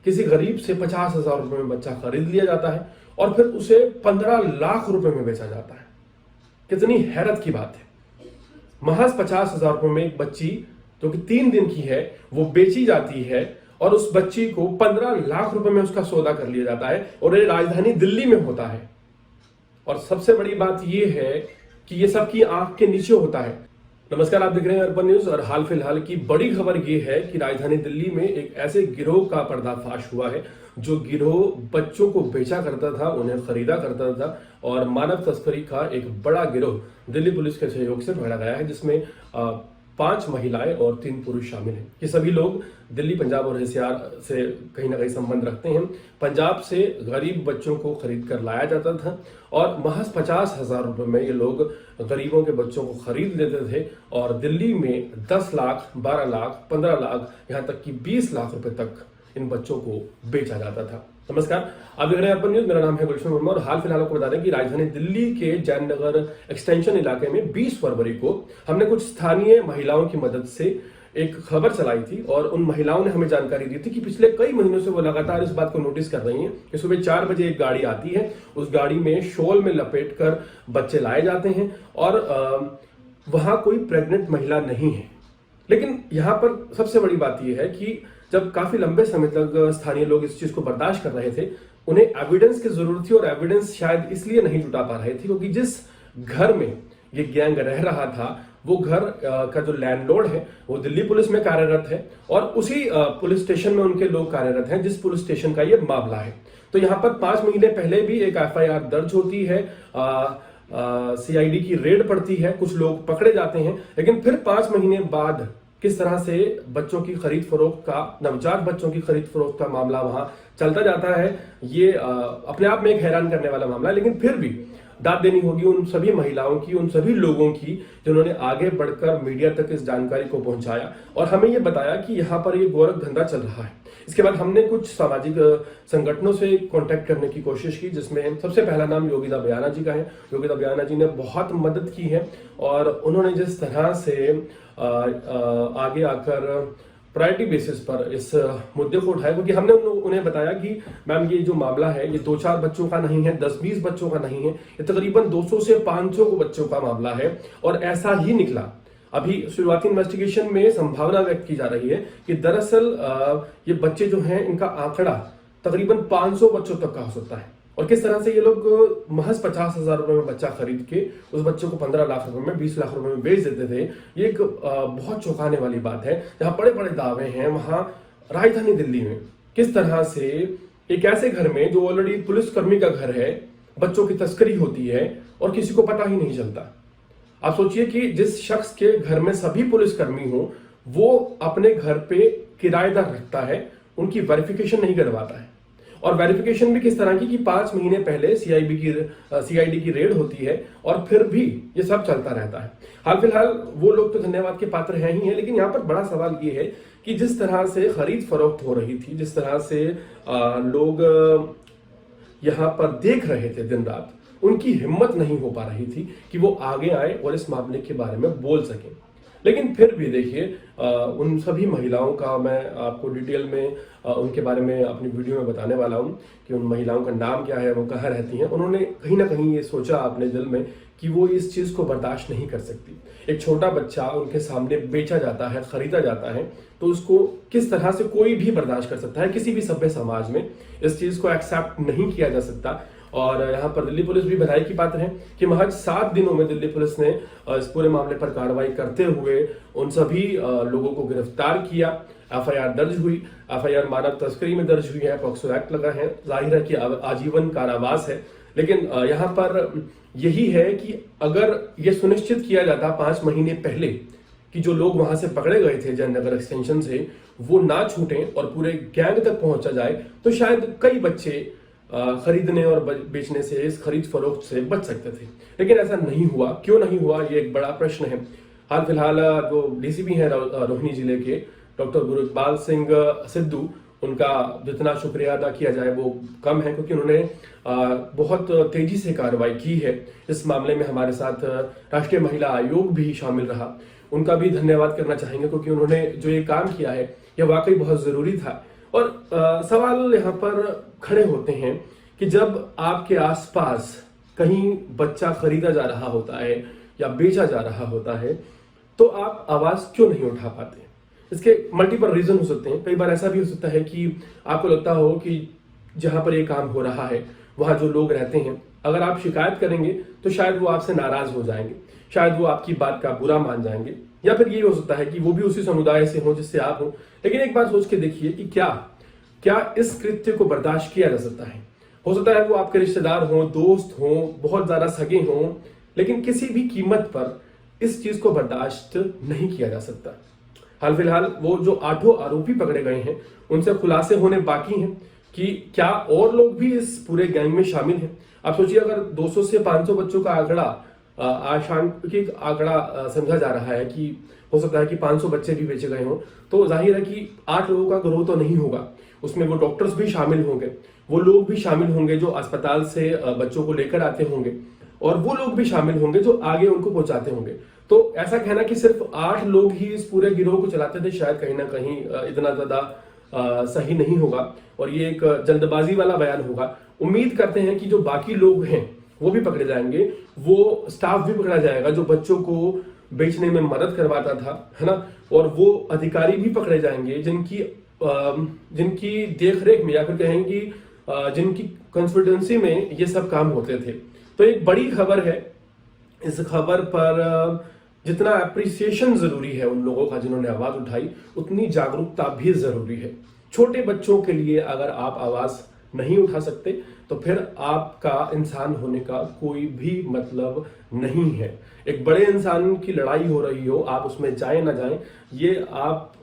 किसी गरीब से 50,000 रुपए में बच्चा खरीद लिया जाता है और फिर उसे 15 लाख रुपए में बेचा जाता है। कितनी हैरत की बात है। महज 50,000 रुपए में एक बच्ची जो कि 3 दिन की है वो बेची जाती है और उस बच्ची को 15 लाख रुपए में उसका सौदा कर लिया जाता है और ये राजधानी दिल्ली में होता है। और सबसे बड़ी बात यह है कि ये सबकी आंख के नीचे होता है। नमस्कार, आप देख रहे हैं अर्बन न्यूज और हाल फिलहाल की बड़ी खबर यह है कि राजधानी दिल्ली में एक ऐसे गिरोह का पर्दाफाश हुआ है जो गिरोह बच्चों को बेचा करता था, उन्हें खरीदा करता था और मानव तस्करी का एक बड़ा गिरोह दिल्ली पुलिस के सहयोग से पकड़ा गया है, जिसमें 5 महिलाएं और 3 पुरुष शामिल हैं। ये सभी लोग दिल्ली, पंजाब और एनसीआर से कहीं ना कहीं संबंध रखते हैं। पंजाब से गरीब बच्चों को खरीद कर लाया जाता था और महज 50,000 रुपए में ये लोग गरीबों के बच्चों को खरीद लेते थे और दिल्ली में 10 लाख, 12 लाख, 15 लाख, यहाँ तक कि 20 लाख रुपए तक इन बच्चों को बेचा जाता था। नमस्कार, आप देख रहे हैं अर्बन न्यूज। मेरा नाम है गुलशन वर्मा और हाल फिलहाल आपको बता दें कि राजधानी दिल्ली के जैन नगर एक्सटेंशन इलाके में 20 फरवरी को हमने कुछ स्थानीय महिलाओं की मदद से एक खबर चलाई थी और उन महिलाओं ने हमें जानकारी दी थी कि पिछले कई महीनों से वो लगातार इस बात को नोटिस कर रही हैं कि सुबह 4 बजे एक गाड़ी आती है, उस गाड़ी में शॉल में लपेट कर बच्चे लाए जाते हैं और वहां कोई प्रेग्नेंट महिला नहीं है। लेकिन यहाँ पर सबसे बड़ी बात यह है कि जब काफी लंबे समय तक स्थानीय लोग इस चीज को बर्दाश्त कर रहे थे, उन्हें एविडेंस की जरूरत थी और एविडेंस शायद इसलिए नहीं जुटा पा रहे थे क्योंकि जिस घर में ये गैंग रह रहा था वो घर का जो लैंडलॉर्ड है वो दिल्ली पुलिस में कार्यरत है और उसी पुलिस स्टेशन में उनके लोग कार्यरत हैं जिस पुलिस स्टेशन का ये मामला है। तो यहाँ पर 5 महीने पहले भी एक FIR दर्ज होती है, CID की रेड पड़ती है, कुछ लोग पकड़े जाते हैं, लेकिन फिर 5 महीने बाद किस तरह से बच्चों की खरीद फरोख्त का, नवजात बच्चों की खरीद फरोख्त का मामला वहां चलता जाता है, ये अपने आप में एक हैरान करने वाला मामला है। लेकिन फिर भी दाद देनी होगी उन सभी महिलाओं की, उन सभी लोगों की जिन्होंने आगे बढ़कर मीडिया तक इस जानकारी को पहुंचाया और हमें यह बताया कि यहाँ पर ये गोरख धंधा चल रहा है। इसके बाद हमने कुछ सामाजिक संगठनों से कांटेक्ट करने की कोशिश की, जिसमें सबसे पहला नाम योगिता बयाना जी का है। योगिता बयाना जी ने बहुत मदद की है और उन्होंने जिस तरह से आगे आकर प्रायोरिटी बेसिस पर इस मुद्दे को उठाया, क्योंकि हमने उन्हें बताया कि मैम ये जो मामला है ये 2-4 बच्चों का नहीं है, 10-20 बच्चों का नहीं है, ये तकरीबन 200 से 500 बच्चों का मामला है और ऐसा ही निकला। अभी शुरुआती इन्वेस्टिगेशन में संभावना व्यक्त की जा रही है कि दरअसल ये बच्चे जो हैं इनका आंकड़ा तकरीबन 500 बच्चों तक का हो सकता है और किस तरह से ये लोग महज 50,000 रुपए में बच्चा खरीद के उस बच्चे को 15 लाख रुपए में, 20 लाख रुपए में बेच देते थे। ये एक बहुत चौंकाने वाली बात है। जहां बड़े बड़े दावे हैं वहां राजधानी दिल्ली में किस तरह से एक ऐसे घर में जो ऑलरेडी पुलिसकर्मी का घर है, बच्चों की तस्करी होती है और किसी को पता ही नहीं चलता। आप सोचिए कि जिस शख्स के घर में सभी पुलिसकर्मी हो वो अपने घर पे किराएदार रखता है, उनकी वेरिफिकेशन नहीं करवाता है और वेरिफिकेशन भी किस तरह की कि 5 महीने पहले CID की रेड होती है और फिर भी ये सब चलता रहता है। हाल फिलहाल वो लोग तो धन्यवाद के पात्र हैं ही हैं, लेकिन यहाँ पर बड़ा सवाल ये है कि जिस तरह से खरीद फरोख्त हो रही थी, जिस तरह से लोग यहाँ पर देख रहे थे दिन रात, उनकी हिम्मत नहीं हो पा रही थी कि वो आगे आए और इस मामले के बारे में बोल सकें। लेकिन फिर भी देखिए, उन सभी महिलाओं का मैं आपको डिटेल में उनके बारे में अपनी वीडियो में बताने वाला हूं कि उन महिलाओं का नाम क्या है, वो कहाँ रहती हैं। उन्होंने कहीं ना कहीं ये सोचा अपने दिल में कि वो इस चीज को बर्दाश्त नहीं कर सकती। एक छोटा बच्चा उनके सामने बेचा जाता है, खरीदा जाता है, तो उसको किस तरह से कोई भी बर्दाश्त कर सकता है। किसी भी सभ्य समाज में इस चीज को एक्सेप्ट नहीं किया जा सकता और यहाँ पर दिल्ली पुलिस भी बधाई की पात्र है कि महज 7 दिनों में दिल्ली पुलिस ने इस पूरे मामले पर कार्रवाई करते हुए उन सभी लोगों को गिरफ्तार किया। FIR दर्ज हुई, FIR मानव तस्करी में दर्ज हुई है, पॉक्सो एक्ट लगा है, जाहिर है कि आजीवन कारावास है। लेकिन यहाँ पर यही है कि अगर ये सुनिश्चित किया जाता 5 महीने पहले कि जो लोग वहां से पकड़े गए थे जैन नगर एक्सटेंशन से, वो ना छूटें और पूरे गैंग तक पहुंचा जाए, तो शायद कई बच्चे खरीदने और बेचने से, इस खरीद फरोख्त से बच सकते थे। लेकिन ऐसा नहीं हुआ। क्यों नहीं हुआ, ये एक बड़ा प्रश्न है। हाल फिलहाल जो DCP हैं रोहिणी जिले के डॉक्टर गुरजपाल सिंह सिद्धू, उनका जितना शुक्रिया अदा किया जाए वो कम है, क्योंकि उन्होंने बहुत तेजी से कार्रवाई की है इस मामले में। हमारे साथ राष्ट्रीय महिला आयोग भी शामिल रहा, उनका भी धन्यवाद करना चाहेंगे, क्योंकि उन्होंने जो ये काम किया है ये वाकई बहुत जरूरी था। और सवाल यहाँ पर खड़े होते हैं कि जब आपके आसपास कहीं बच्चा खरीदा जा रहा होता है या बेचा जा रहा होता है तो आप आवाज क्यों नहीं उठा पाते? इसके मल्टीपल रीजन हो सकते हैं। कई बार ऐसा भी हो सकता है कि आपको लगता हो कि जहां पर ये काम हो रहा है वहां जो लोग रहते हैं, अगर आप शिकायत करेंगे तो शायद वो आपसे नाराज हो जाएंगे, शायद वो आपकी बात का बुरा मान जाएंगे, या फिर ये हो सकता है कि वो भी उसी समुदाय से हो जिससे आप हो। लेकिन एक बात सोच के देखिए कि क्या इस कृत्य को बर्दाश्त किया जा सकता है? हो सकता है वो आपके रिश्तेदार हों, दोस्त हों, बहुत ज्यादा सगे हों, लेकिन किसी भी कीमत पर इस चीज को बर्दाश्त नहीं किया जा सकता। हाल फिलहाल वो जो 8 आरोपी पकड़े गए हैं उनसे खुलासे होने बाकी हैं कि क्या और लोग भी इस पूरे गैंग में शामिल हैं। आप सोचिए, अगर 200 से 500 बच्चों का आंकड़ा आशांकित आंकड़ा समझा जा रहा है कि हो सकता है कि 500 बच्चे भी बेचे गए हों, तो जाहिर है कि 8 लोगों का ग्रोह तो नहीं होगा। उसमें वो डॉक्टर्स भी शामिल होंगे, वो लोग भी शामिल होंगे जो अस्पताल से बच्चों को लेकर आते होंगे, और वो लोग भी शामिल होंगे जो आगे उनको पहुंचाते होंगे। तो ऐसा कहना कि सिर्फ 8 लोग ही इस पूरे गिरोह को चलाते थे, शायद कहीं ना कहीं इतना ज्यादा सही नहीं होगा और ये एक जल्दबाजी वाला बयान होगा। उम्मीद करते हैं कि जो बाकी लोग हैं वो भी पकड़े जाएंगे, वो स्टाफ भी पकड़ा जाएगा जो बच्चों को बेचने में मदद करवाता था, है ना, और वो अधिकारी भी पकड़े जाएंगे जिनकी देखरेख में या फिर कहेंगे जिनकी कंसल्टेंसी में ये सब काम होते थे। तो एक बड़ी खबर है। इस खबर पर जितना अप्रिसिएशन जरूरी है उन लोगों का जिन्होंने आवाज उठाई, उतनी जागरूकता भी जरूरी है। छोटे बच्चों के लिए अगर आप आवाज नहीं उठा सकते तो फिर आपका इंसान होने का कोई भी मतलब नहीं है। एक बड़े इंसान की लड़ाई हो रही हो, आप उसमें जाएं ना जाएं, ये आप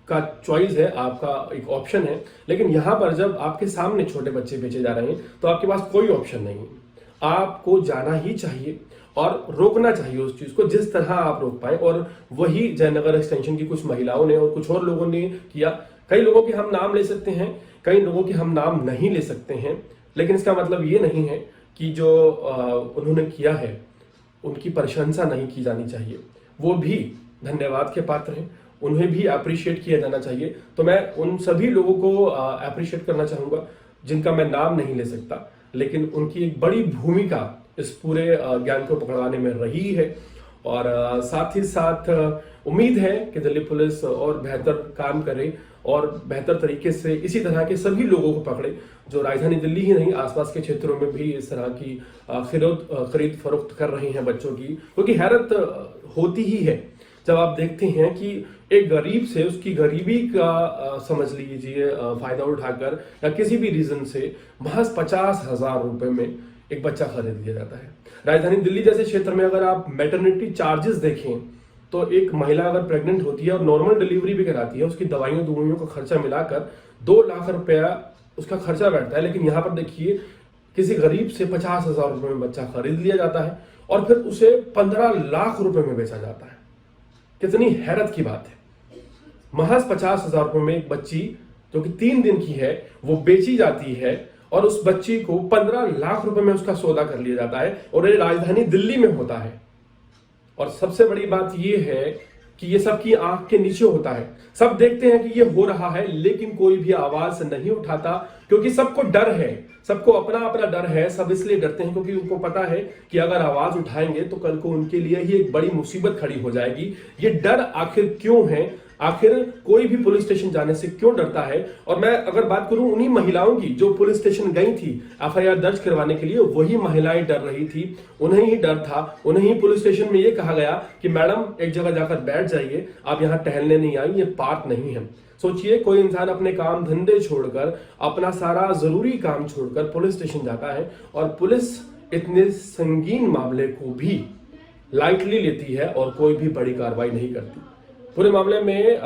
का चॉइस है, आपका एक ऑप्शन है। लेकिन यहां पर जब आपके सामने छोटे बच्चे बेचे जा रहे हैं तो आपके पास कोई ऑप्शन नहीं है। आपको जाना ही चाहिए और रोकना चाहिए उस चीज को जिस तरह आप रोक पाए। और वही जयनगर एक्सटेंशन की कुछ महिलाओं ने और कुछ और लोगों ने किया। कई लोगों के हम नाम ले सकते हैं, कई लोगों के हम नाम नहीं ले सकते हैं, लेकिन इसका मतलब ये नहीं है कि जो उन्होंने किया है उनकी प्रशंसा नहीं की जानी चाहिए। वो भी धन्यवाद के पात्र हैं, उन्हें भी अप्रिशिएट किया जाना चाहिए। तो मैं उन सभी लोगों को अप्रिशिएट करना चाहूंगा जिनका मैं नाम नहीं ले सकता, लेकिन उनकी एक बड़ी भूमिका इस पूरे ज्ञान को पकड़वाने में रही है। और साथ ही साथ उम्मीद है कि दिल्ली पुलिस और बेहतर काम करे और बेहतर तरीके से इसी तरह के सभी लोगों को पकड़े जो राजधानी दिल्ली ही नहीं आसपास के क्षेत्रों में भी इस तरह की खरीद फरोख्त कर रहे हैं बच्चों की। क्योंकि हैरत होती ही है जब आप देखते हैं कि एक गरीब से उसकी गरीबी का समझ लीजिए फायदा उठाकर या किसी भी रीजन से महज 50,000 रुपए में एक बच्चा खरीद लिया जाता है। राजधानी दिल्ली जैसे क्षेत्र में अगर आप मैटरनिटी चार्जेस देखें तो एक महिला अगर प्रेग्नेंट होती है और नॉर्मल डिलीवरी भी कराती है, उसकी दवाइयों का खर्चा मिलाकर 2 लाख रुपया उसका खर्चा बैठता है। लेकिन यहाँ पर देखिए किसी गरीब से 50,000 रुपए में बच्चा खरीद लिया जाता है और फिर उसे 15 लाख रुपए में बेचा जाता है। कितनी हैरत की बात है। महज 50,000 रुपए में एक बच्ची जो कि 3 दिन की है वो बेची जाती है और उस बच्ची को 15 लाख रुपए में उसका सौदा कर लिया जाता है और ये राजधानी दिल्ली में होता है। और सबसे बड़ी बात यह है कि ये सबकी आंख के नीचे होता है। सब देखते हैं कि ये हो रहा है लेकिन कोई भी आवाज नहीं उठाता क्योंकि सबको डर है, सबको अपना अपना डर है। सब इसलिए डरते हैं क्योंकि उनको पता है कि अगर आवाज उठाएंगे तो कल को उनके लिए ही एक बड़ी मुसीबत खड़ी हो जाएगी। ये डर आखिर क्यों है? आखिर कोई भी पुलिस स्टेशन जाने से क्यों डरता है? और मैं अगर बात करूं उन्हीं महिलाओं की जो पुलिस स्टेशन गई थी एफआईआर दर्ज करवाने के लिए, वही महिलाएं डर रही थी, उन्हें ही डर था। उन्हें ही पुलिस स्टेशन में ये कहा गया कि मैडम एक जगह जाकर बैठ जाइए, आप यहाँ टहलने नहीं आई, ये पार्क नहीं है। सोचिए कोई इंसान अपने काम धंधे छोड़कर, अपना सारा जरूरी काम छोड़कर पुलिस स्टेशन जाता है और पुलिस इतने संगीन मामले को भी लाइटली लेती है और कोई भी बड़ी कार्रवाई नहीं करती। पूरे मामले में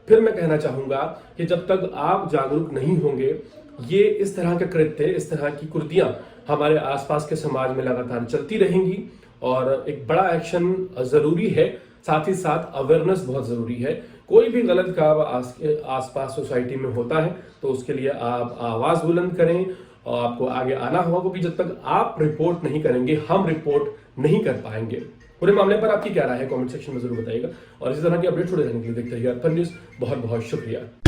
फिर मैं कहना चाहूंगा कि जब तक आप जागरूक नहीं होंगे, ये इस तरह के कृत्य, इस तरह की कुर्तियां हमारे आसपास के समाज में लगातार चलती रहेंगी और एक बड़ा एक्शन जरूरी है। साथ ही साथ अवेयरनेस बहुत जरूरी है। कोई भी गलत काम आसपास सोसाइटी में होता है तो उसके लिए आप आवाज बुलंद करें और आपको आगे आना होगा, क्योंकि जब तक आप रिपोर्ट नहीं करेंगे हम रिपोर्ट नहीं कर पाएंगे। पूरे मामले पर आपकी क्या राय है कमेंट सेक्शन में जरूर बताइएगा और इसी तरह की अपडेट छोड़े रहने के लिए देखते रहिए अर्पण न्यूज। बहुत बहुत शुक्रिया।